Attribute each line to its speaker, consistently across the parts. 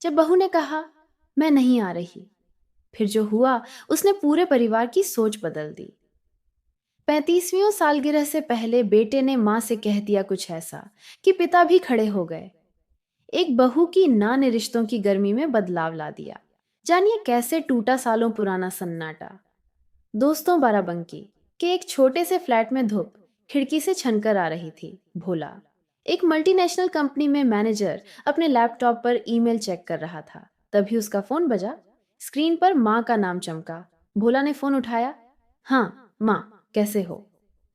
Speaker 1: जब बहू ने कहा, मैं नहीं आ रही, फिर जो हुआ उसने पूरे परिवार की सोच बदल दी। 35वीं सालगिरह से पहले बेटे ने माँ से कह दिया कुछ ऐसा कि पिता भी खड़े हो गए। एक बहू की ना ने रिश्तों की गर्मी में बदलाव ला दिया। जानिए कैसे टूटा सालों पुराना सन्नाटा। दोस्तों बाराबंकी के एक छोटे से फ्लैट में धूप खिड़की से छनकर आ रही थी। भोला, एक मल्टीनेशनल कंपनी में मैनेजर, अपने लैपटॉप पर ईमेल चेक कर रहा था। तभी उसका फोन बजा। स्क्रीन पर माँ का नाम चमका। भोला ने फोन उठाया। हाँ माँ, कैसे हो?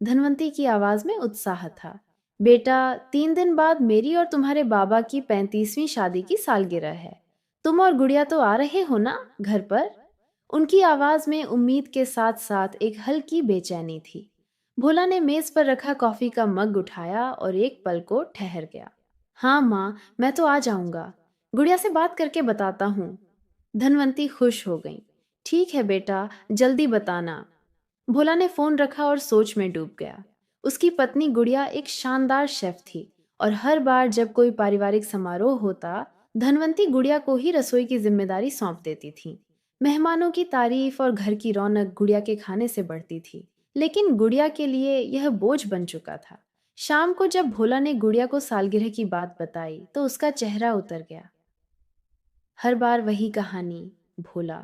Speaker 1: धनवंती की आवाज में उत्साह था। बेटा, 3 दिन बाद मेरी और तुम्हारे बाबा की 35वीं शादी की सालगिरह है। तुम और गुड़िया तो आ रहे हो ना घर पर? उनकी आवाज में उम्मीद के साथ साथ एक हल्की बेचैनी थी। भोला ने मेज पर रखा कॉफी का मग उठाया और एक पल को ठहर गया। हाँ माँ, मैं तो आ जाऊंगा। गुड़िया से बात करके बताता हूँ। धनवंती खुश हो गई। ठीक है बेटा, जल्दी बताना। भोला ने फोन रखा और सोच में डूब गया। उसकी पत्नी गुड़िया एक शानदार शेफ थी और हर बार जब कोई पारिवारिक समारोह होता, धनवंती गुड़िया को ही रसोई की जिम्मेदारी सौंप देती थी। मेहमानों की तारीफ और घर की रौनक गुड़िया के खाने से बढ़ती थी, लेकिन गुड़िया के लिए यह बोझ बन चुका था। शाम को जब भोला ने गुड़िया को सालगिरह की बात बताई तो उसका चेहरा उतर गया। हर बार वही कहानी। भोला,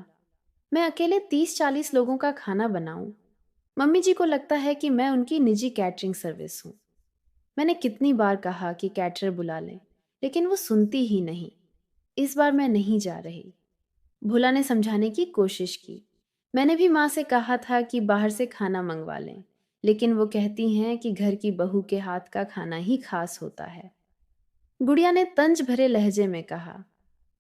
Speaker 1: मैं अकेले 30-40 लोगों का खाना बनाऊं। मम्मी जी को लगता है कि मैं उनकी निजी कैटरिंग सर्विस हूँ। मैंने कितनी बार कहा कि कैटरर बुला लें, लेकिन वो सुनती ही नहीं। इस बार मैं नहीं जा रही। भोला ने समझाने की कोशिश की। मैंने भी माँ से कहा था कि बाहर से खाना मंगवा लें, लेकिन वो कहती हैं कि घर की बहू के हाथ का खाना ही खास होता है। गुड़िया ने तंज भरे लहजे में कहा,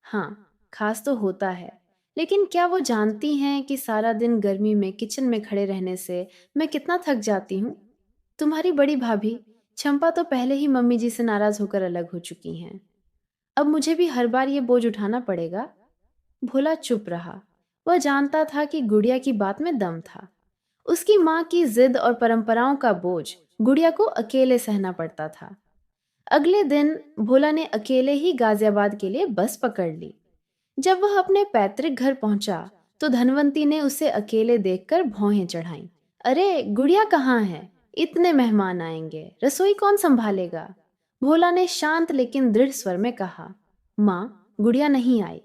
Speaker 1: हाँ, खास तो होता है, लेकिन क्या वो जानती हैं कि सारा दिन गर्मी में किचन में खड़े रहने से मैं कितना थक जाती हूँ? तुम्हारी बड़ी भाभी चंपा तो पहले ही मम्मी जी से नाराज होकर अलग हो चुकी हैं। अब मुझे भी हर बार ये बोझ उठाना पड़ेगा। भोला चुप रहा। वह जानता था कि गुड़िया की बात में दम था। उसकी माँ की जिद और परंपराओं का बोझ गुड़िया को अकेले सहना पड़ता था। अगले दिन भोला ने अकेले ही गाजियाबाद के लिए बस पकड़ ली। जब वह अपने पैतृक घर पहुंचा तो धनवंती ने उसे अकेले देखकर भौहें चढ़ाईं। अरे गुड़िया कहाँ है? इतने मेहमान आएंगे, रसोई कौन संभालेगा? भोला ने शांत लेकिन दृढ़ स्वर में कहा। माँ, गुड़िया नहीं आई।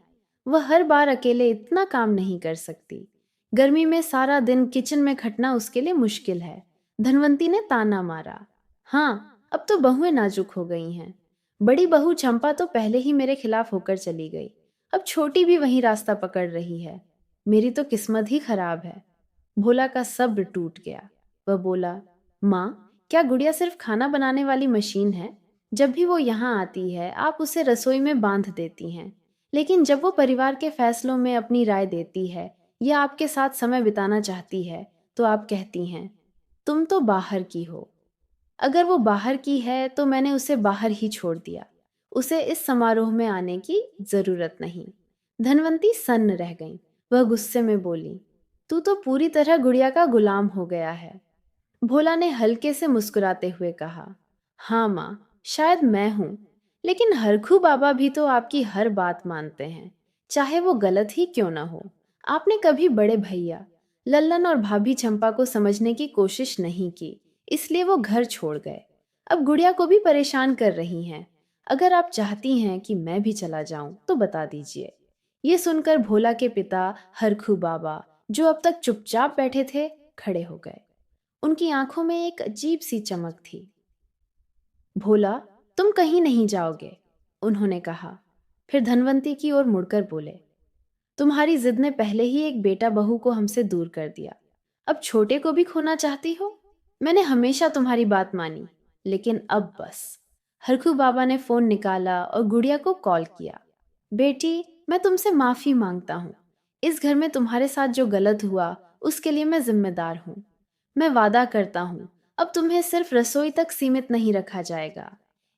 Speaker 1: वह हर बार अकेले इतना काम नहीं कर सकती। गर्मी में सारा दिन किचन में खटना उसके लिए मुश्किल है। धनवंती ने ताना मारा। हाँ, अब तो बहुएं नाजुक हो गई हैं। बड़ी बहू चंपा तो पहले ही मेरे खिलाफ होकर चली गई। अब छोटी भी वही रास्ता पकड़ रही है। मेरी तो किस्मत ही खराब है। भोला का सब्र टूट गया। वह बोला, माँ, क्या गुड़िया सिर्फ खाना बनाने वाली मशीन है? जब भी वो यहाँ आती है आप उसे रसोई में बांध देती हैं, लेकिन जब वो परिवार के फैसलों में अपनी राय देती है या आपके साथ समय बिताना चाहती है तो आप कहती हैं, तुम तो बाहर की हो। अगर वो बाहर की है तो मैंने उसे बाहर ही छोड़ दिया। उसे इस समारोह में आने की जरूरत नहीं। धनवंती सन्न रह गई। वह गुस्से में बोली, तू तो पूरी तरह गुड़िया का गुलाम हो गया है। भोला ने हल्के से मुस्कुराते हुए कहा, हाँ माँ, शायद मैं हूं, लेकिन हरखू बाबा भी तो आपकी हर बात मानते हैं, चाहे वो गलत ही क्यों ना हो। आपने कभी बड़े भैया लल्लन और भाभी चंपा को समझने की कोशिश नहीं की, इसलिए वो घर छोड़ गए। अब गुड़िया को भी परेशान कर रही हैं। अगर आप चाहती हैं कि मैं भी चला जाऊं तो बता दीजिए। ये सुनकर भोला के पिता हरखू बाबा, जो अब तक चुपचाप बैठे थे, खड़े हो गए। उनकी आंखों में एक अजीब सी चमक थी। भोला, तुम कहीं नहीं जाओगे, उन्होंने कहा। फिर धनवंती की ओर मुड़कर बोले, तुम्हारी जिद ने पहले ही एक बेटा बहू को हमसे दूर कर दिया, अब छोटे को भी खोना चाहती हो? मैंने हमेशा तुम्हारी बात मानी, लेकिन अब बस। हरखू बाबा ने फोन निकाला और गुड़िया को कॉल किया। बेटी, मैं तुमसे माफी मांगता हूँ। इस घर में तुम्हारे साथ जो गलत हुआ उसके लिए मैं जिम्मेदार हूँ। मैं वादा करता हूँ, अब तुम्हें सिर्फ रसोई तक सीमित नहीं रखा जाएगा।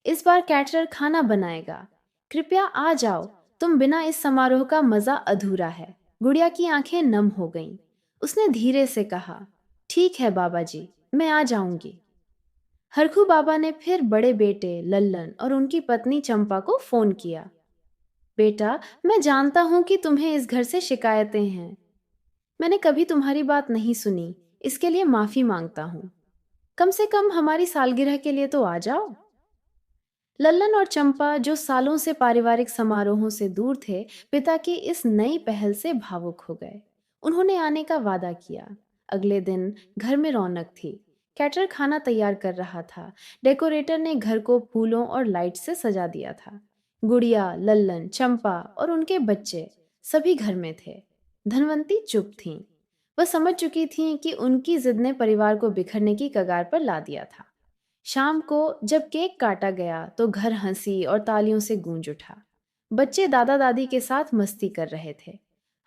Speaker 1: इस बार कैटरर खाना बनाएगा। कृपया आ जाओ, तुम बिना इस समारोह का मजा अधूरा है। गुड़िया की आंखें नम हो गईं। उसने धीरे से कहा, ठीक है बाबा जी, मैं आ जाऊंगी। हरखू बाबा ने फिर बड़े बेटे लल्लन और उनकी पत्नी चंपा को फोन किया। बेटा, मैं जानता हूं कि तुम्हें इस घर से शिकायतें हैं। मैंने कभी तुम्हारी बात नहीं सुनी, इसके लिए माफी मांगता हूं। कम से कम हमारी सालगिरह के लिए तो आ जाओ। लल्लन और चंपा, जो सालों से पारिवारिक समारोहों से दूर थे, पिता की इस नई पहल से भावुक हो गए। उन्होंने आने का वादा किया। अगले दिन घर में रौनक थी। कैटर खाना तैयार कर रहा था। डेकोरेटर ने घर को फूलों और लाइट से सजा दिया था। गुड़िया, लल्लन, चंपा और उनके बच्चे सभी घर में थे। धनवंती चुप थीं। वह समझ चुकी थीं कि उनकी जिद ने परिवार को बिखरने की कगार पर ला दिया था। शाम को जब केक काटा गया तो घर हंसी और तालियों से गूंज उठा। बच्चे दादा दादी के साथ मस्ती कर रहे थे।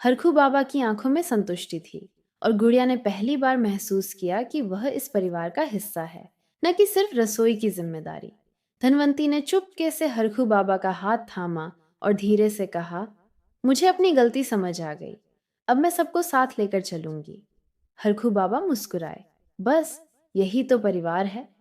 Speaker 1: हरखू बाबा की आंखों में संतुष्टि थी और गुड़िया ने पहली बार महसूस किया कि वह इस परिवार का हिस्सा है, न कि सिर्फ रसोई की जिम्मेदारी। धनवंती ने चुपके से हरखू बाबा का हाथ थामा और धीरे से कहा, मुझे अपनी गलती समझ आ गई। अब मैं सबको साथ लेकर चलूंगी। हरखू बाबा मुस्कुराए। बस यही तो परिवार है।